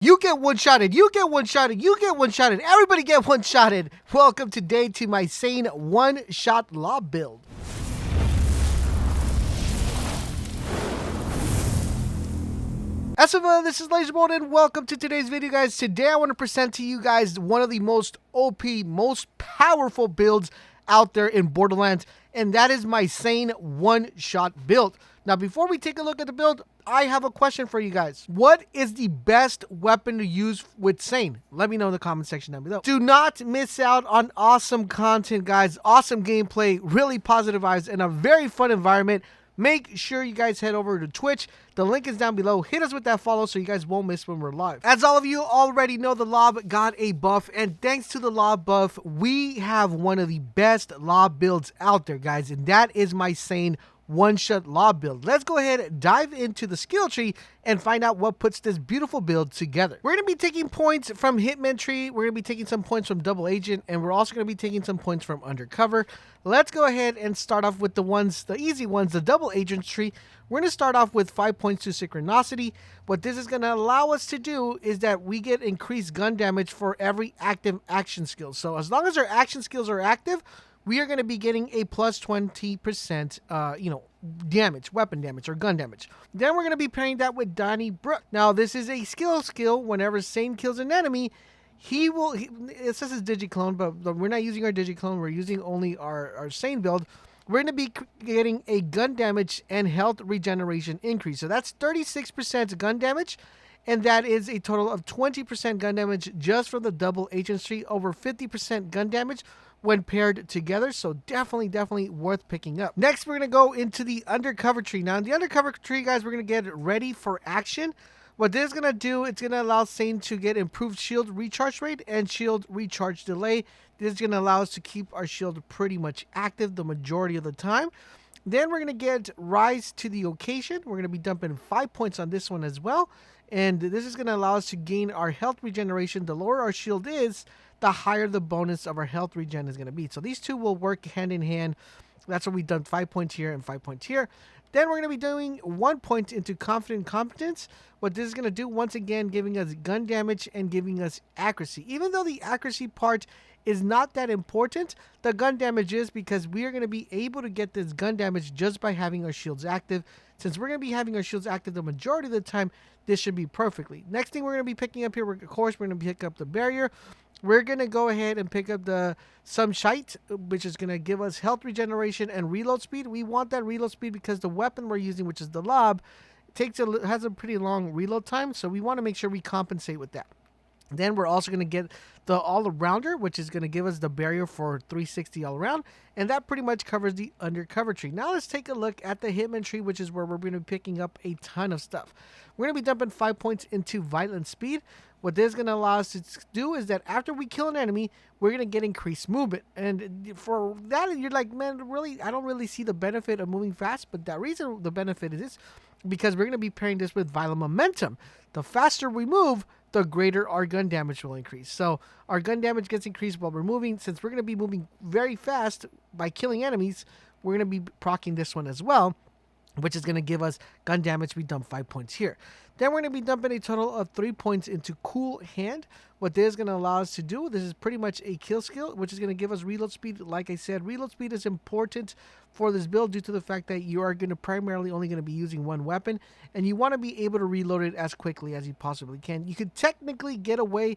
You get one-shotted, you get one-shotted, you get one-shotted, everybody get one-shotted. Welcome today to my Zane one-shot lob build. This is LaserBolt and welcome to today's video, guys. Today I want to present to you guys one of the most OP, most powerful builds out there in Borderlands, and that is my Zane one-shot build. Now, before we take a look at the build, I have a question for you guys. What is the best weapon to use with Zane? Let me know in the comment section down below. Do not miss out on awesome content, guys. Awesome gameplay, really positive vibes, and a very fun environment. Make sure you guys head over to Twitch. The link is down below. Hit us with that follow so you guys won't miss when we're live. As all of you already know, the Lob got a buff, and thanks to the Lob buff, we have one of the best Lob builds out there, guys, and that is my Zane one-shot lob build. Let's go ahead and dive into the skill tree and find out what puts this beautiful build together. We're going to be taking points from Hitman tree, we're going to be taking some points from Double Agent, and we're also going to be taking some points from Undercover. Let's go ahead and start off with the easy ones, the Double Agent tree. We're going to start off with 5 points to Synchronicity. What this is going to allow us to do is that we get increased gun damage for every active action skill. So as long as our action skills are active, we are going to be getting a plus 20%, damage, weapon damage, or gun damage. Then we're going to be pairing that with Donnie Brook. Now, this is a skill. Whenever Zane kills an enemy, it says it's Digiclone, but we're not using our Digiclone. We're using only our Zane build. We're going to be getting a gun damage and health regeneration increase. So that's 36% gun damage. And that is a total of 20% gun damage just from the Double Agent tree, over 50% gun damage when paired together. So definitely worth picking up. Next, we're going to go into the Undercover tree. Now, in the Undercover tree, guys, we're going to get ready for action. What this is going to do, it's going to allow Zane to get improved shield recharge rate and shield recharge delay. This is going to allow us to keep our shield pretty much active the majority of the time. Then we're going to get Rise to the Occasion. We're going to be dumping 5 points on this one as well. And this is going to allow us to gain our health regeneration. The lower our shield is, the higher the bonus of our health regen is going to be. So these two will work hand in hand. That's why we done 5 points here and 5 points here. Then we're going to be doing 1 point into Confident Competence. What this is going to do, once again, giving us gun damage and giving us accuracy. Even though the accuracy part is not that important, the gun damage is, because we are going to be able to get this gun damage just by having our shields active. Since we're going to be having our shields active the majority of the time, this should be perfectly. Next thing we're going to be picking up here, of course, we're going to pick up the Barrier. We're going to go ahead and pick up the Some Shite, which is going to give us health regeneration and reload speed. We want that reload speed because the weapon we're using, which is the Lob, has a pretty long reload time, so we want to make sure we compensate with that. Then we're also going to get the All-Arounder, which is going to give us the Barrier for 360 all around. And that pretty much covers the Undercover tree. Now let's take a look at the Hitman tree, which is where we're going to be picking up a ton of stuff. We're going to be dumping 5 points into Violent Speed. What this is going to allow us to do is that after we kill an enemy, we're going to get increased movement. And for that, you're like, man, really, I don't really see the benefit of moving fast. But the reason the benefit is this, because we're going to be pairing this with Violent Momentum. The faster we move, the greater our gun damage will increase. So our gun damage gets increased while we're moving. Since we're going to be moving very fast by killing enemies, we're going to be proccing this one as well, which is going to give us gun damage. We dump 5 points here. Then we're going to be dumping a total of 3 points into Cool Hand. What this is going to allow us to do, this is pretty much a kill skill, which is going to give us reload speed. Like I said, reload speed is important for this build due to the fact that you are going to primarily only going to be using one weapon, and you want to be able to reload it as quickly as you possibly can. You could technically get away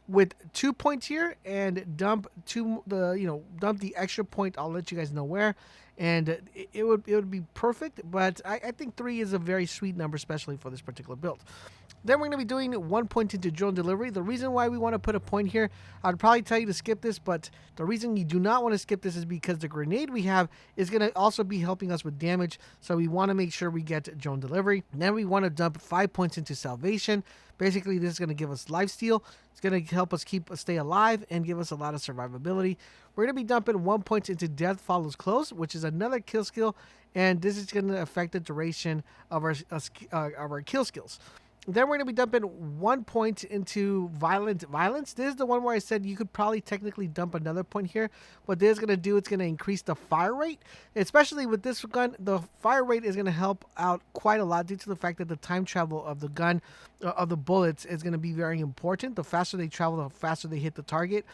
with 2 points here and dump the extra point. I'll let you guys know where, and it would be perfect. But I think 3 is a very sweet number, especially for this particular build. Then we're going to be doing 1 point into Drone Delivery. The reason why we want to put a point here, I'd probably tell you to skip this, but the reason you do not want to skip this is because the grenade we have is going to also be helping us with damage, so we want to make sure we get Drone Delivery. Then we want to dump 5 points into Salvation. Basically, this is going to give us lifesteal. It's going to help us stay alive and give us a lot of survivability. We're going to be dumping 1 point into Death Follows Close, which is another kill skill, and this is going to affect the duration of our kill skills. Then we're going to be dumping 1 point into violence. This is the one where I said you could probably technically dump another point here. What this is going to do, it's going to increase the fire rate. Especially with this gun, the fire rate is going to help out quite a lot due to the fact that the time travel of the gun, of the bullets, is going to be very important. The faster they travel, the faster they hit the target.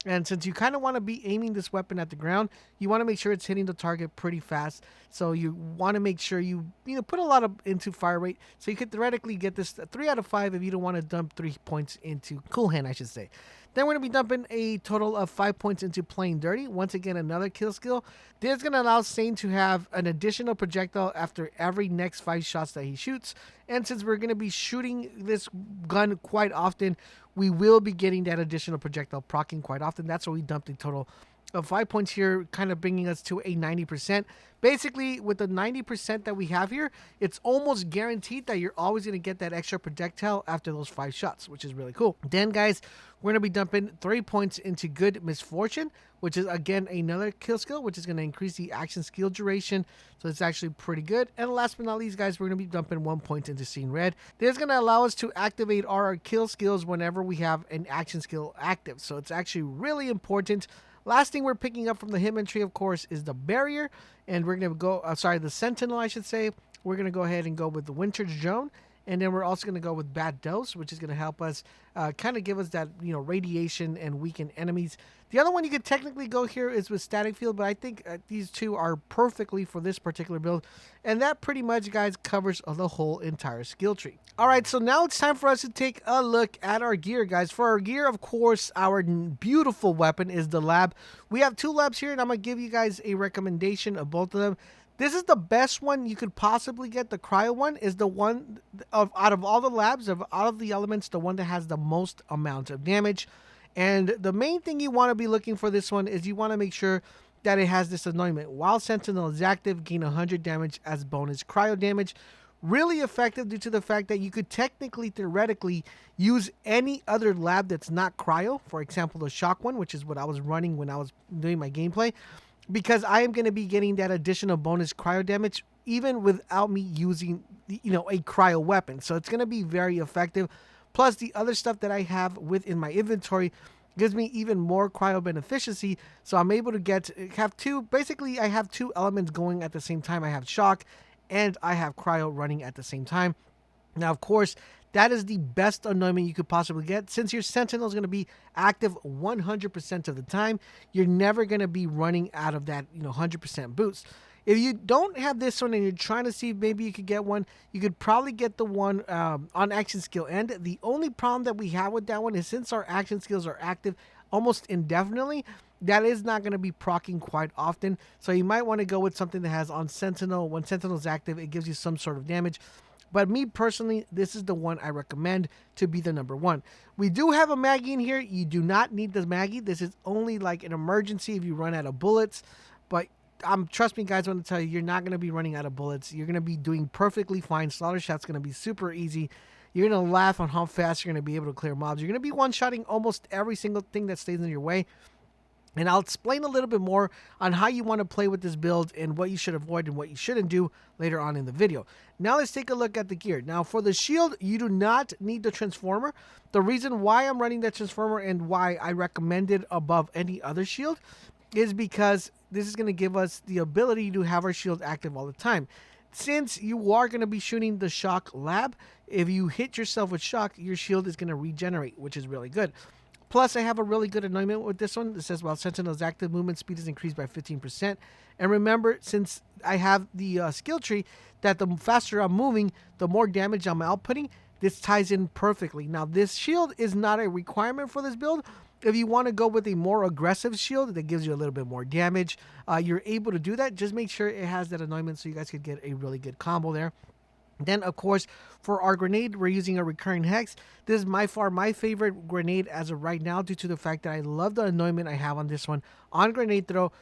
And since you kind of want to be aiming this weapon at the ground, you want to make sure it's hitting the target pretty fast. So you want to make sure you put a lot of into fire rate. So you could theoretically get this 3 out of 5 if you don't want to dump 3 points into cool hand, I should say. Then we're going to be dumping a total of 5 points into playing dirty. Once again, another kill skill. This is going to allow Zane to have an additional projectile after every next 5 shots that he shoots. And since we're going to be shooting this gun quite often, we will be getting that additional projectile proccing quite often. That's why we dumped a total of 5 points here, kind of bringing us to a 90%. Basically, with the 90% that we have here, it's almost guaranteed that you're always going to get that extra projectile after those 5 shots, which is really cool. Then, guys, we're going to be dumping 3 points into good misfortune, which is, again, another kill skill, which is going to increase the action skill duration. So it's actually pretty good. And last but not least, guys, we're going to be dumping 1 point into seeing red. This is going to allow us to activate our kill skills whenever we have an action skill active. So it's actually really important. Last thing we're picking up from the Hitman tree, of course, is the barrier. And we're going to go, the sentinel, I should say. We're going to go ahead and go with the winter's drone. And then we're also going to go with bad dose, which is going to help us kind of give us that, radiation and weaken enemies. The other one you could technically go here is with static field, but I think these two are perfectly for this particular build. And that pretty much, guys, covers the whole entire skill tree. All right, so now it's time for us to take a look at our gear, guys. For our gear, of course, our beautiful weapon is the lab. We have 2 labs here, and I'm going to give you guys a recommendation of both of them. This is the best one you could possibly get. The cryo one is the one out of all the labs, out of the elements, the one that has the most amount of damage. And the main thing you want to be looking for this one is you want to make sure that it has this anointment. While Sentinel is active, gain 100 damage as bonus cryo damage. Really effective due to the fact that you could technically, theoretically, use any other lab that's not cryo. For example, the shock one, which is what I was running when I was doing my gameplay. Because I am going to be getting that additional bonus cryo damage even without me using, a cryo weapon. So it's going to be very effective. Plus, the other stuff that I have within my inventory gives me even more cryo beneficiency. So I'm able to have 2, basically I have 2 elements going at the same time. I have shock and I have cryo running at the same time. Now, of course, that is the best anointment you could possibly get. Since your Sentinel is going to be active 100% of the time, you're never going to be running out of that 100% boost. If you don't have this one and you're trying to see if maybe you could get one, you could probably get the one on action skill end. The only problem that we have with that one is since our action skills are active almost indefinitely, that is not going to be proccing quite often. So you might want to go with something that has on Sentinel. When Sentinel is active, it gives you some sort of damage. But me personally, this is the one I recommend to be the number 1. We do have a Maggie in here. You do not need the Maggie. This is only like an emergency if you run out of bullets. But trust me, guys, I want to tell you, you're not going to be running out of bullets. You're going to be doing perfectly fine. Slaughter shot's going to be super easy. You're going to laugh on how fast you're going to be able to clear mobs. You're going to be one-shotting almost every single thing that stays in your way. And I'll explain a little bit more on how you want to play with this build and what you should avoid and what you shouldn't do later on in the video. Now let's take a look at the gear. Now for the shield, you do not need the transformer. The reason why I'm running that transformer and why I recommend it above any other shield is because this is going to give us the ability to have our shield active all the time. Since you are going to be shooting the shock lab, if you hit yourself with shock, your shield is going to regenerate, which is really good. Plus, I have a really good anointment with this one. It says, while Sentinel's active, movement speed is increased by 15%. And remember, since I have the skill tree, that the faster I'm moving, the more damage I'm outputting. This ties in perfectly. Now, this shield is not a requirement for this build. If you want to go with a more aggressive shield that gives you a little bit more damage, you're able to do that. Just make sure it has that anointment so you guys could get a really good combo there. Then, of course, for our grenade, we're using a recurring hex. This is by far my favorite grenade as of right now due to the fact that I love the anointment I have on this one. On grenade throw,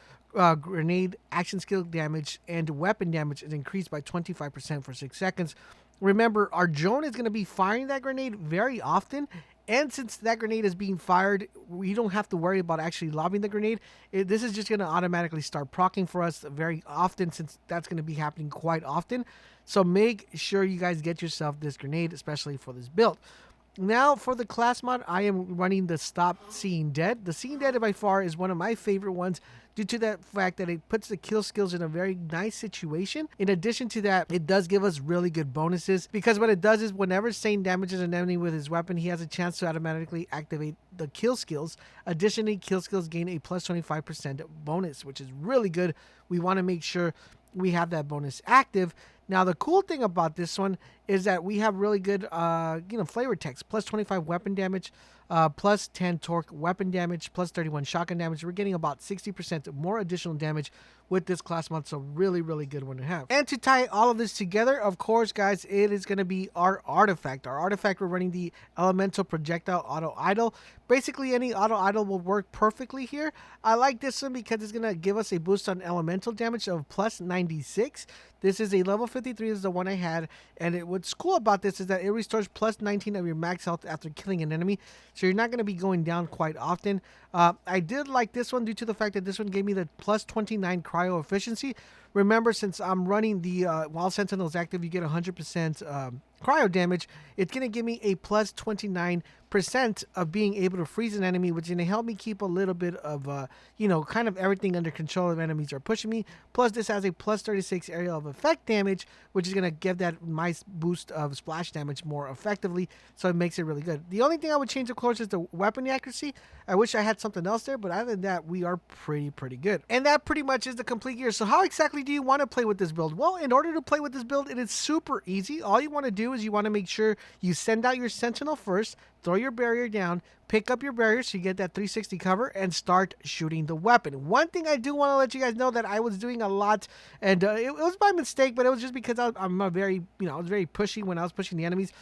grenade action skill damage and weapon damage is increased by 25% for 6 seconds. Remember, our drone is going to be firing that grenade very often. And since that grenade is being fired, we don't have to worry about actually lobbing the grenade. This is just going to automatically start proccing for us very often since that's going to be happening quite often. So make sure you guys get yourself this grenade, especially for this build. Now for the class mod, I am running the Stop Seeing Dead. The Seeing Dead by far is one of my favorite ones due to the fact that it puts the kill skills in a very nice situation. In addition to that, it does give us really good bonuses, because what it does is whenever Zane damages an enemy with his weapon, he has a chance to automatically activate the kill skills. Additionally, kill skills gain a plus 25% bonus, which is really good. We want to make sure we have that bonus active. Now, the cool thing about this one is that we have really good, flavor text. Plus 25 weapon damage, plus 10 torque weapon damage, plus 31 shotgun damage. We're getting about 60% more additional damage with this class mod, so really, really good one to have. And to tie all of this together, of course, guys, it is going to be our artifact. Our artifact, we're running the Elemental Projectile Auto Idle. Basically, any auto idle will work perfectly here. I like this one because it's going to give us a boost on elemental damage of plus 96. This is a level 53, is the one I had, and what's cool about this is that it restores plus 19 of your max health after killing an enemy, so you're not going to be going down quite often. I did like this one due to the fact that this one gave me the plus 29 cryo efficiency. Remember, since I'm running the while Sentinel is active, you get 100% cryo damage. It's going to give me a plus 29% of being able to freeze an enemy, which is going to help me keep a little bit of, kind of everything under control if enemies are pushing me. Plus, this has a plus 36 area of effect damage, which is going to give that nice boost of splash damage more effectively, so it makes it really good. The only thing I would change, of course, is the weapon accuracy. I wish I had something else there, but other than that, we are pretty good. And that pretty much is the complete gear. So how exactly do you want to play with this build? Well, in order to play with this build, it is super easy. All you want to do is you want to make sure you send out your Sentinel first, throw your barrier down, pick up your barrier so you get that 360 cover, and start shooting the weapon. One thing I do want to let you guys know that I was doing a lot, and it was by mistake, but it was just because I'm a very, I was very pushy when I was pushing the enemies,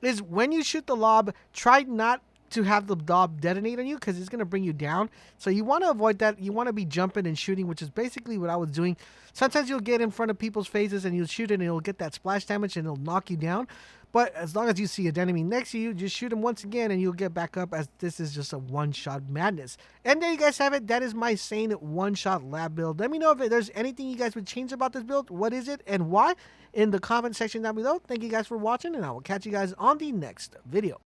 is when you shoot the lob, try not to have the lob detonate on you, because it's going to bring you down. So you want to avoid that. You want to be jumping and shooting, which is basically what I was doing. Sometimes you'll get in front of people's faces and you'll shoot it and it'll get that splash damage and it'll knock you down. But as long as you see an enemy next to you, just shoot him once again and you'll get back up, as this is just a one-shot madness. And there you guys have it. That is my Zane one-shot lab build. Let me know if there's anything you guys would change about this build. What is it and why? In the comment section down below. Thank you guys for watching, and I will catch you guys on the next video.